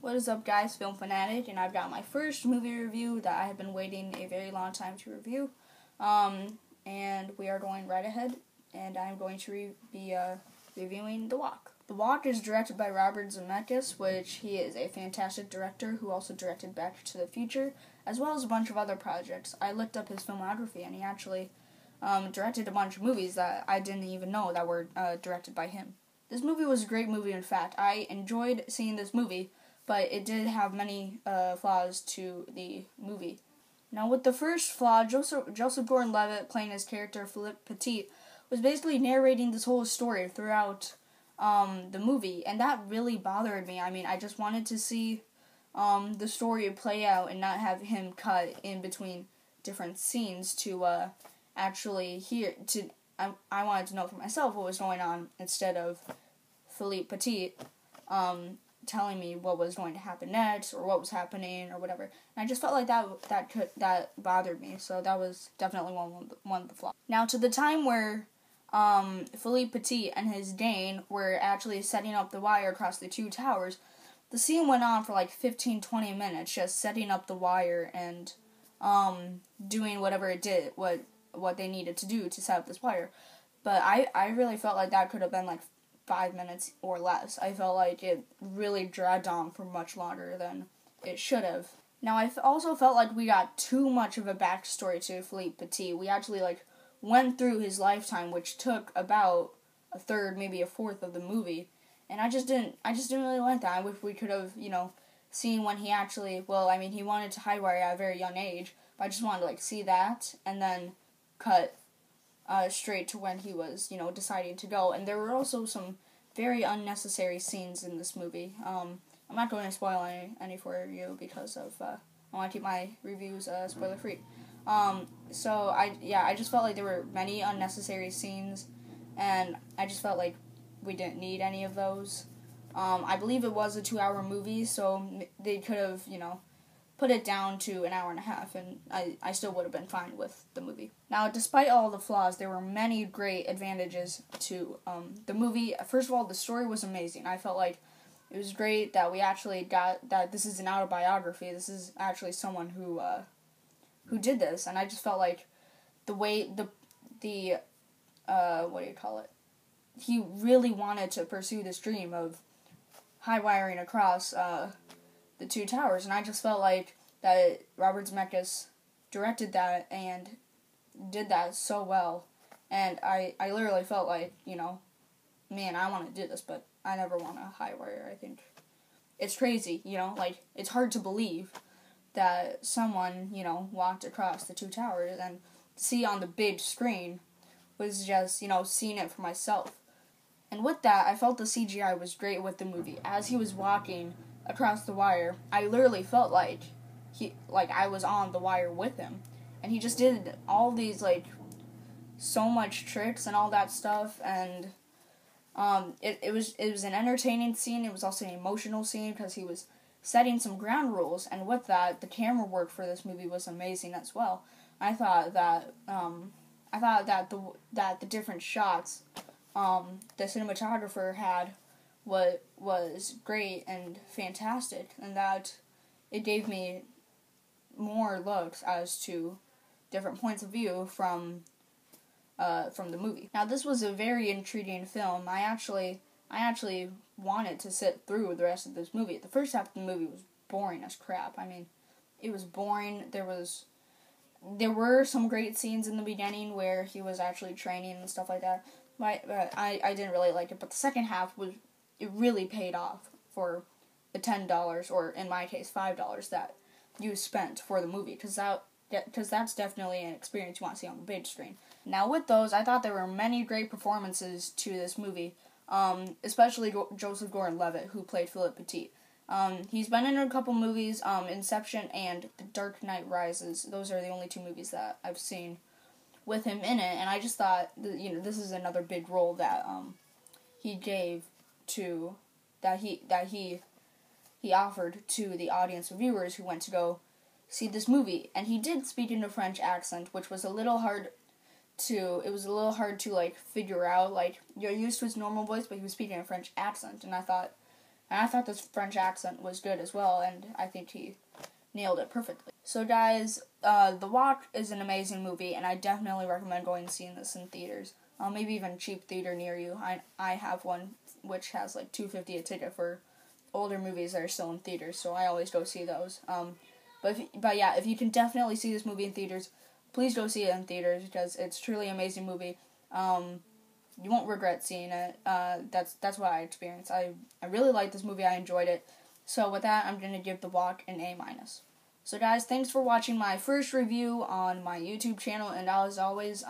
What is up, guys? Film Fanatic, and I've got my first movie review that I have been waiting a very long time to review. And we are going right ahead, and I'm going to be reviewing The Walk. The Walk is directed by Robert Zemeckis, which he is a fantastic director who also directed Back to the Future, as well as a bunch of other projects. I looked up his filmography, and he actually directed a bunch of movies that I didn't even know that were directed by him. This movie was a great movie, in fact. I enjoyed seeing this movie, but it did have many flaws to the movie. Now, with the first flaw, Joseph Gordon-Levitt, playing his character Philippe Petit, was basically narrating this whole story throughout the movie, and that really bothered me. I mean, I just wanted to see the story play out and not have him cut in between different scenes to actually hear. I wanted to know for myself what was going on instead of Philippe Petit telling me what was going to happen next or what was happening or whatever. And I just felt like that bothered me. So that was definitely one of the flaws. Now, to the time where Philippe Petit and his Dane were actually setting up the wire across the two towers, the scene went on for like 15-20 minutes, just setting up the wire and doing whatever it did, what they needed to do to set up this wire. But I really felt like that could have been like 5 minutes or less. I felt like it really dragged on for much longer than it should have. Now, I also felt like we got too much of a backstory to Philippe Petit. We actually went through his lifetime, which took about a third, maybe a fourth of the movie, and I just didn't really like that. I wish we could have, seen when he actually, he wanted to hide wire at a very young age, but I just wanted to see that and then cut straight to when he was, deciding to go. And there were also some very unnecessary scenes in this movie. I'm not going to spoil any for you because of I want to keep my reviews spoiler free. So I just felt like there were many unnecessary scenes, and I just felt like we didn't need any of those. I believe it was a 2-hour movie, so they could have, put it down to an hour and a half, and I still would have been fine with the movie. Now, despite all the flaws, there were many great advantages to the movie. First of all, the story was amazing. I felt like it was great that we actually got that this is an autobiography. This is actually someone who did this, and I just felt like the way he really wanted to pursue this dream of high wiring across the two towers, and I just felt like that Robert Zemeckis directed that and did that so well, and I literally felt like, man, I want to do this, but I never want to high wire. I think it's crazy, it's hard to believe that someone, walked across the two towers, and see on the big screen was just, seeing it for myself. And with that, I felt the CGI was great with the movie. As he was walking across the wire, I literally felt like I was on the wire with him. And he just did all these, so much tricks and all that stuff, and it was an entertaining scene. It was also an emotional scene because he was setting some ground rules, and with that, the camera work for this movie was amazing as well. I thought that the different shots the cinematographer had was great and fantastic, and that it gave me more looks as to different points of view from the movie. Now, this was a very intriguing film. I actually wanted to sit through the rest of this movie. The first half of the movie was boring as crap. I mean, it was boring. There were some great scenes in the beginning where he was actually training and stuff like that. But I didn't really like it. But the second half it really paid off for the $10, or in my case $5 that you spent for the movie, because that's definitely an experience you want to see on the big screen. Now, with those, I thought there were many great performances to this movie, especially Joseph Gordon-Levitt, who played Philippe Petit. He's been in a couple movies, Inception and The Dark Knight Rises. Those are the only two movies that I've seen with him in it, and I just thought, this is another big role that he gave to, that he offered to the audience of viewers who went to go see this movie. And he did speak in a French accent, which was a little hard to figure out. You're used to his normal voice, but he was speaking in a French accent, and I thought And I thought this French accent was good as well, and I think he nailed it perfectly. So guys, The Walk is an amazing movie, and I definitely recommend going and seeing this in theaters. Maybe even a cheap theater near you. I have one which has like $2.50 a ticket for older movies that are still in theaters, so I always go see those. But yeah, if you can definitely see this movie in theaters, please go see it in theaters because it's truly an amazing movie. You won't regret seeing it. That's what I experienced. I really liked this movie. I enjoyed it. So with that, I'm going to give The Walk an A-. So guys, thanks for watching my first review on my YouTube channel, and as always,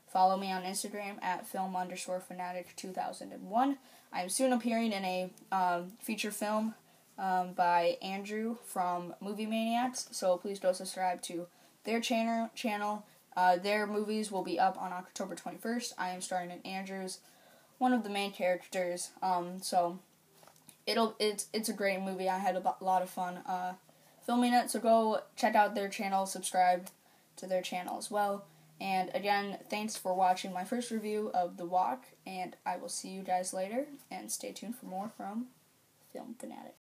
follow me on Instagram at film_fanatic2001. I'm soon appearing in a feature film by Andrew from Movie Maniacs, so please go subscribe to their channel. Their movies will be up on October 21st. I am starring in Andrew's, one of the main characters. So it's a great movie. I had a lot of fun filming it. So go check out their channel, subscribe to their channel as well. And again, thanks for watching my first review of The Walk, and I will see you guys later. And stay tuned for more from Film Fanatic.